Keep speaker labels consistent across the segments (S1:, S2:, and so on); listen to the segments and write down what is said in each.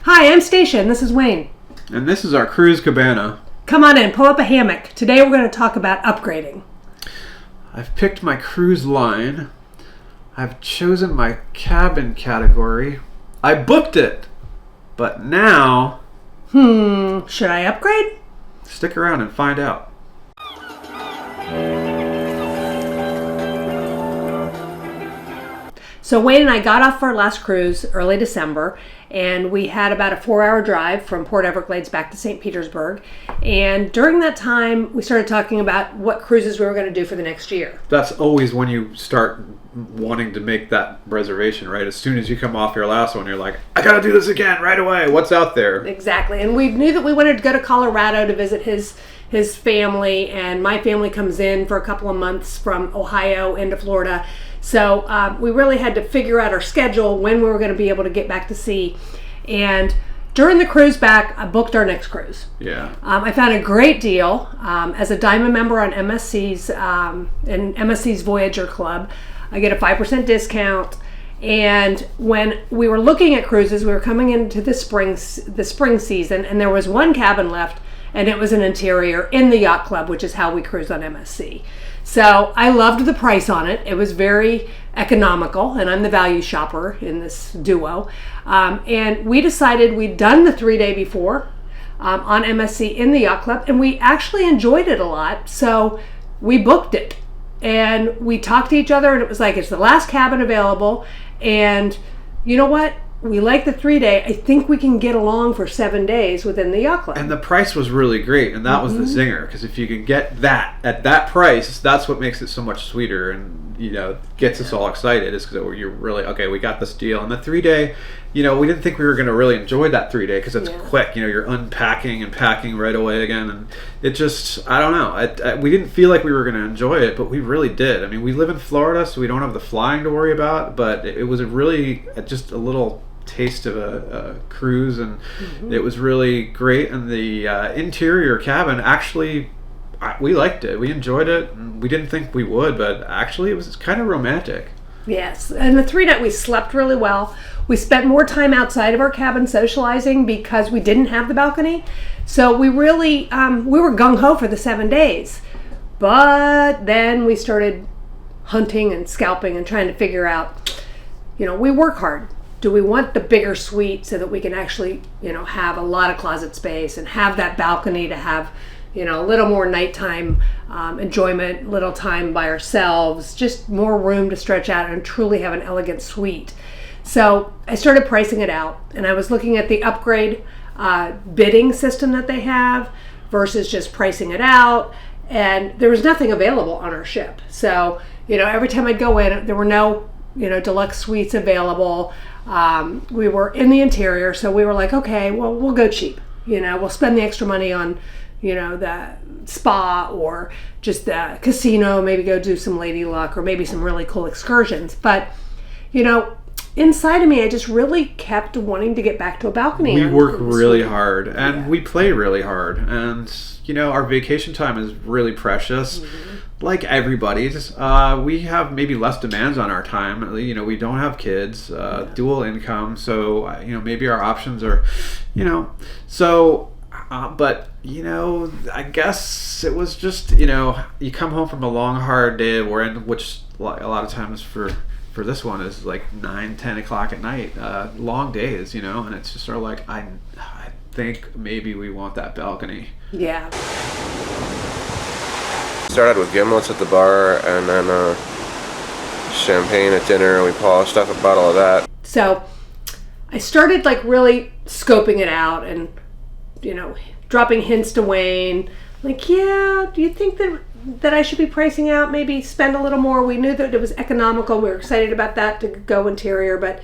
S1: Hi, I'm Stacia, and this is Wayne.
S2: And this is our cruise cabana.
S1: Come on in, pull up a hammock. Today we're going to talk about upgrading.
S2: I've picked my cruise line. I've chosen my cabin category. I booked it. But now...
S1: should I upgrade?
S2: Stick around and find out.
S1: So Wayne and I got off our last cruise early December, and we had about a 4-hour drive from Port Everglades back to St. Petersburg. And during that time, we started talking about what cruises we were going to do for the next year.
S2: That's always when you start wanting to make that reservation, right? As soon as you come off your last one, you're like, I got to do this again right away. What's out there?
S1: Exactly. And we knew that we wanted to go to Colorado to visit his family, and my family comes in for a couple of months from Ohio into Florida. So we really had to figure out our schedule when we were going to be able to get back to sea. And during the cruise back, I booked our next cruise.
S2: Yeah.
S1: I found a great deal as a Diamond member on MSC's Voyager Club. I get a 5% discount. And when we were looking at cruises, we were coming into the spring season, and there was one cabin left, and it was an interior in the Yacht Club, which is how we cruise on MSC. So I loved the price on it. It was very economical, and I'm the value shopper in this duo. And we decided we'd done the 3-day before on MSC in the Yacht Club, and we actually enjoyed it a lot. So we booked it, and we talked to each other, and it was like, it's the last cabin available. And you know what? We like the 3-day. I think we can get along for 7 days within the Yacht Club.
S2: And the price was really great, and that was the zinger. Because if you can get that at that price, that's what makes it so much sweeter, and gets us all excited. Is because you're really okay. We got this deal, and the 3-day. We didn't think we were going to really enjoy that 3-day because it's quick. You're unpacking and packing right away again, and it just I don't know. We didn't feel like we were going to enjoy it, but we really did. I mean, we live in Florida, so we don't have the flying to worry about. But it was just a little taste of a cruise, and it was really great. And the interior cabin, actually, we liked it. We enjoyed it, and we didn't think we would, but actually it was kind of romantic. Yes,
S1: and the 3-night we slept really well. We spent more time outside of our cabin socializing because we didn't have the balcony. So we really we were gung-ho for the 7 days, but then we started hunting and scalping and trying to figure out, we work hard. Do we want the bigger suite so that we can actually, have a lot of closet space and have that balcony to have, a little more nighttime enjoyment, little time by ourselves, just more room to stretch out and truly have an elegant suite. So I started pricing it out, and I was looking at the upgrade bidding system that they have versus just pricing it out, and there was nothing available on our ship. So, every time I'd go in, there were no, deluxe suites available. We were in the interior, so we were like, okay, well, we'll go cheap. We'll spend the extra money on, the spa or just the casino, maybe go do some Lady Luck or maybe some really cool excursions. But, inside of me, I just really kept wanting to get back to a balcony.
S2: We work really hard, and we play really hard. And, our vacation time is really precious. Like everybody's, we have maybe less demands on our time. We don't have kids, dual income, so maybe our options are, so. But I guess it was just you come home from a long, hard day of work, which a lot of times for this one is like 9-10 o'clock at night, long days, and it's just sort of like I think maybe we want that balcony.
S1: Yeah.
S3: Started with gimlets at the bar, and then champagne at dinner, and we polished up a bottle of that.
S1: So I started really scoping it out and dropping hints to Wayne, do you think that I should be pricing out, maybe spend a little more? We knew that it was economical. We were excited about that to go interior, but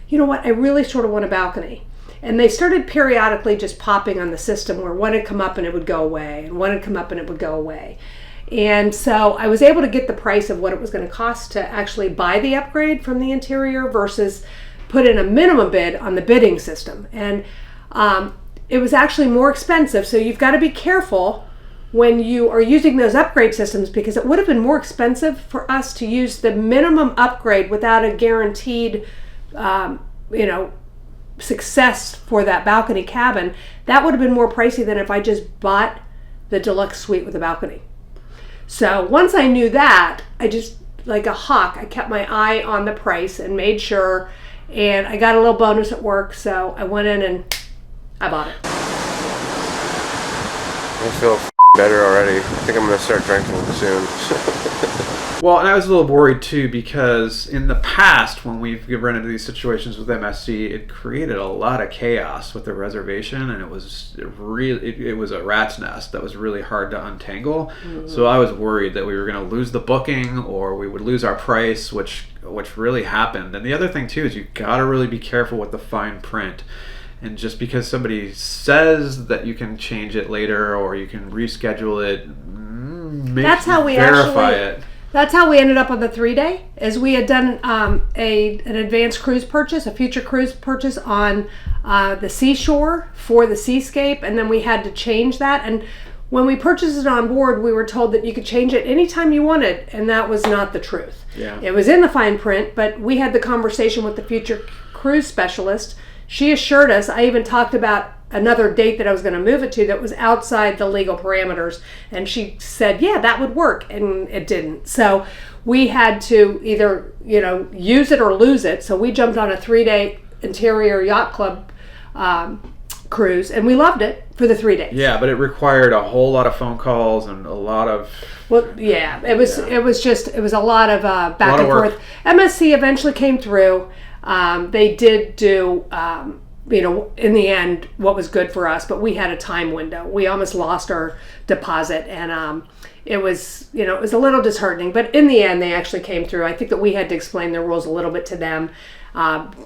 S1: you know what? I really sort of want a balcony. And they started periodically just popping on the system where one had come up and it would go away, and one had come up and it would go away. And so I was able to get the price of what it was going to cost to actually buy the upgrade from the interior versus put in a minimum bid on the bidding system. And it was actually more expensive, so you've got to be careful when you are using those upgrade systems, because it would have been more expensive for us to use the minimum upgrade without a guaranteed success for that balcony cabin, that would have been more pricey than if I just bought the deluxe suite with a balcony. So once I knew that, I just, like a hawk, I kept my eye on the price and made sure, and I got a little bonus at work, so I went in and I bought it.
S3: I feel better already. I think I'm going to start drinking soon.
S2: Well, and I was a little worried too, because in the past, when we've run into these situations with MSC, it created a lot of chaos with the reservation, and it was a rat's nest that was really hard to untangle. Mm-hmm. So I was worried that we were going to lose the booking, or we would lose our price, which really happened. And the other thing too is you got to really be careful with the fine print. And just because somebody says that you can change it later or you can reschedule it, verify it.
S1: That's how we ended up on the 3-day, is we had done an advanced cruise purchase, a future cruise purchase on the seashore for the seascape, and then we had to change that. And when we purchased it on board, we were told that you could change it anytime you wanted, and that was not the truth.
S2: Yeah.
S1: It was in the fine print, but we had the conversation with the future cruise specialist. She assured us, I even talked about another date that I was going to move it to that was outside the legal parameters, and she said, yeah, that would work, and it didn't. So we had to either, use it or lose it. So we jumped on a 3-day Interior Yacht Club cruise, and we loved it for the 3 days.
S2: Yeah, but it required a whole lot of phone calls and a lot of...
S1: Well, yeah, it was a lot of back and forth. MSC eventually came through. They did do, in the end, what was good for us, but we had a time window. We almost lost our deposit, and it was a little disheartening, but in the end, they actually came through. I think that we had to explain their rules a little bit to them,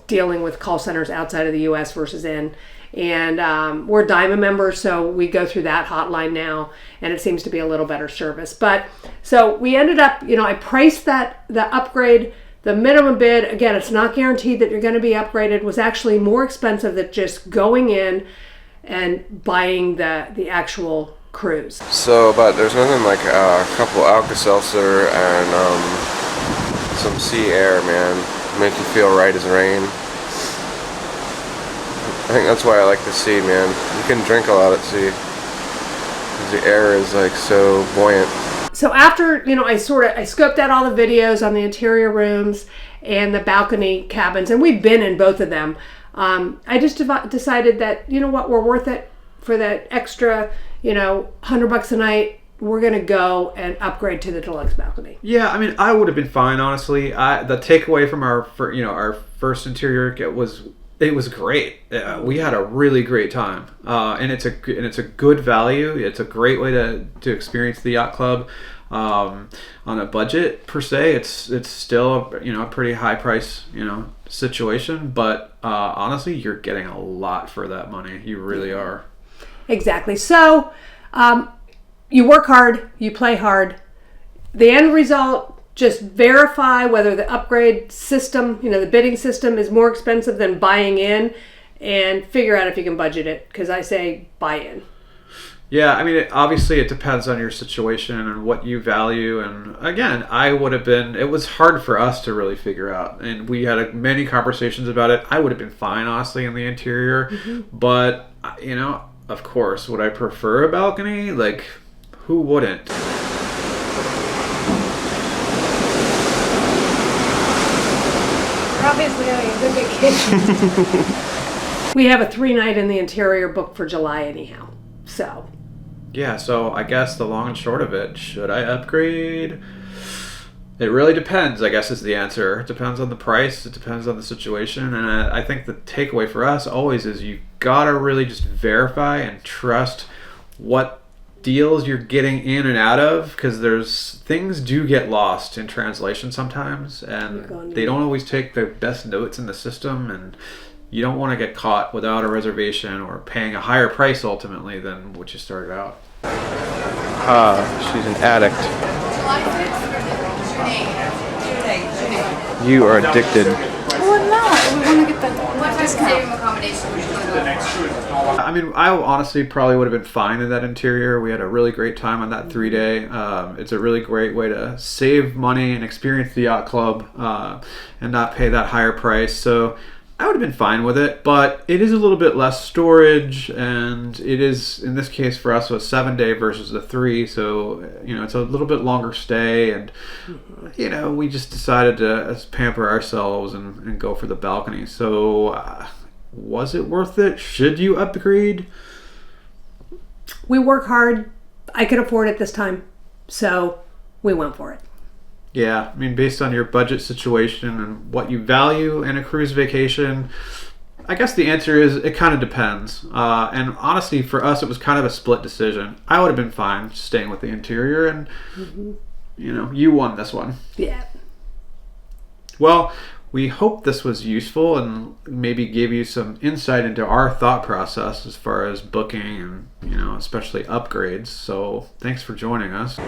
S1: dealing with call centers outside of the U.S. versus in. And we're Diamond members, so we go through that hotline now, and it seems to be a little better service. But so we ended up, I priced the upgrade. The minimum bid, again, it's not guaranteed that you're going to be upgraded, was actually more expensive than just going in and buying the actual cruise.
S3: So, but there's nothing like a couple Alka-Seltzer and some sea air, man. Make you feel right as rain. I think that's why I like the sea, man. You can drink a lot at sea. The air is like so buoyant.
S1: So after, I scoped out all the videos on the interior rooms and the balcony cabins, and we've been in both of them. I just decided that, we're worth it for that extra, $100 a night. We're going to go and upgrade to the deluxe balcony.
S2: Yeah, I mean, I would have been fine, honestly. The takeaway from our first interior, it was great. We had a really great time, and it's a good value. It's a great way to experience the yacht club on a budget per se. It's still a pretty high price situation, but honestly, you're getting a lot for that money. You really are. Exactly.
S1: So you work hard, you play hard. The end result. Just verify whether the upgrade system, the bidding system is more expensive than buying in, and figure out if you can budget it, because I say buy in.
S2: Yeah, I mean, obviously it depends on your situation and what you value. And again, it was hard for us to really figure out. And we had many conversations about it. I would have been fine, honestly, in the interior. Mm-hmm. But, of course, would I prefer a balcony? Like, who wouldn't?
S1: Obviously having a good vacation. We have a 3-night in the interior booked for July anyhow. So.
S2: Yeah, so I guess the long and short of it, should I upgrade? It really depends, I guess, is the answer. It depends on the price. It depends on the situation. And I think the takeaway for us always is you gotta really just verify and trust what deals you're getting in and out of, because things do get lost in translation sometimes, and they don't always take the best notes in the system, and you don't want to get caught without a reservation or paying a higher price ultimately than what you started out.
S3: She's an addict. You are addicted.
S4: Well, no, we want to get the discount accommodation.
S2: I mean, I honestly probably would have been fine in that interior. We had a really great time on that 3-day. It's a really great way to save money and experience the yacht club and not pay that higher price. So I would have been fine with it, but it is a little bit less storage, and it is, in this case for us, a 7-day versus a 3, so, it's a little bit longer stay, and, we just decided to pamper ourselves and go for the balcony. So, was it worth it? Should you upgrade?
S1: We work hard. I could afford it this time, so we went for it.
S2: Yeah, based on your budget situation and what you value in a cruise vacation, I guess the answer is it kind of depends. And honestly, for us, it was kind of a split decision. I would have been fine staying with the interior, and you won this one.
S1: Yeah.
S2: Well, we hope this was useful and maybe gave you some insight into our thought process as far as booking and especially upgrades. So thanks for joining us.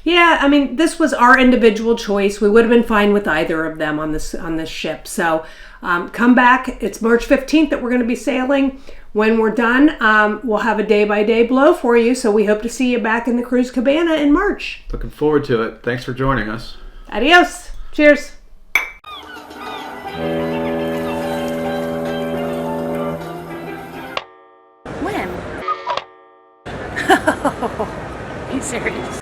S1: Yeah, this was our individual choice. We would have been fine with either of them on this ship. So come back. It's March 15th that we're going to be sailing. When we're done, we'll have a day-by-day blow for you. So we hope to see you back in the cruise cabana in March.
S2: Looking forward to it. Thanks for joining us.
S1: Adios. Cheers.
S4: When? Are you serious?